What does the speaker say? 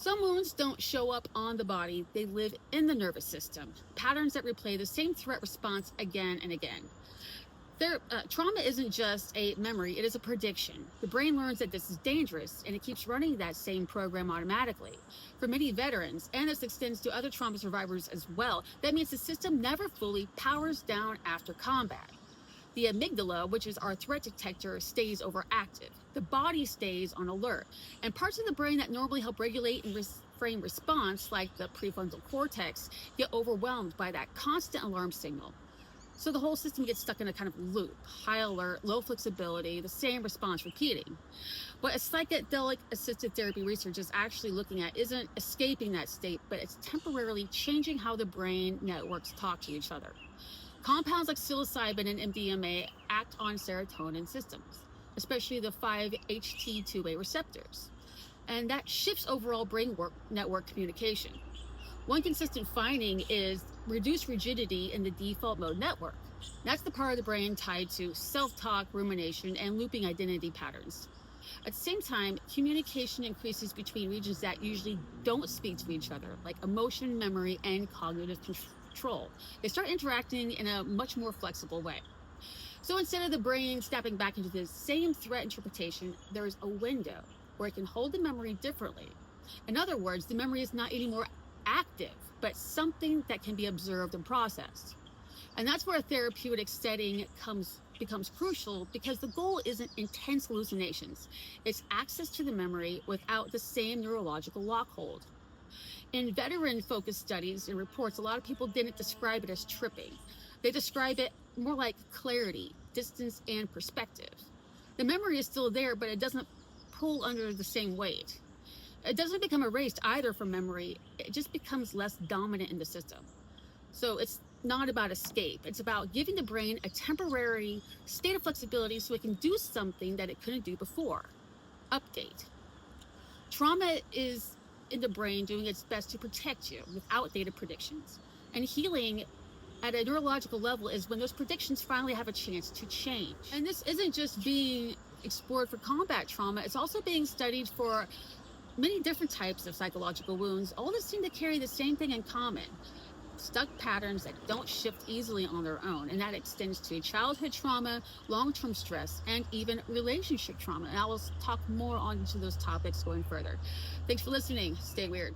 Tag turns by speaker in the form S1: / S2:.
S1: Some wounds don't show up on the body, they live in the nervous system, patterns that replay the same threat response again and again. Trauma isn't just a memory, it is a prediction. The brain learns that this is dangerous, and it keeps running that same program automatically. For many veterans, and this extends to other trauma survivors as well, that means the system never fully powers down after combat. The amygdala, which is our threat detector, stays overactive. The body stays on alert. And parts of the brain that normally help regulate and frame response, like the prefrontal cortex, get overwhelmed by that constant alarm signal. So the whole system gets stuck in a kind of loop: high alert, low flexibility, the same response repeating. What a psychedelic assisted therapy research is actually looking at isn't escaping that state, but it's temporarily changing how the brain networks talk to each other. Compounds like psilocybin and MDMA act on serotonin systems, especially the 5-HT2A receptors, and that shifts overall brain network communication. One consistent finding is reduced rigidity in the default mode network. That's the part of the brain tied to self-talk, rumination, and looping identity patterns. At the same time, communication increases between regions that usually don't speak to each other, like emotion, memory, and cognitive control. They start interacting in a much more flexible way. So instead of the brain snapping back into the same threat interpretation, there is a window where it can hold the memory differently. In other words, the memory is not anymore active, but something that can be observed and processed. And that's where a therapeutic setting becomes crucial, because the goal isn't intense hallucinations. It's access to the memory without the same neurological lockhold. In veteran-focused studies and reports, a lot of people didn't describe it as tripping. They describe it more like clarity, distance, and perspective. The memory is still there, but it doesn't pull under the same weight. It doesn't become erased either from memory. It just becomes less dominant in the system. So it's not about escape. It's about giving the brain a temporary state of flexibility so it can do something that it couldn't do before. Update. Trauma is in the brain doing its best to protect you with outdated predictions. And healing at a neurological level is when those predictions finally have a chance to change. And this isn't just being explored for combat trauma, it's also being studied for many different types of psychological wounds. All of them seem to carry the same thing in common: stuck patterns that don't shift easily on their own. And that extends to childhood trauma, long-term stress, and even relationship trauma. And I will talk more on each of those topics going further. Thanks for listening. Stay weird.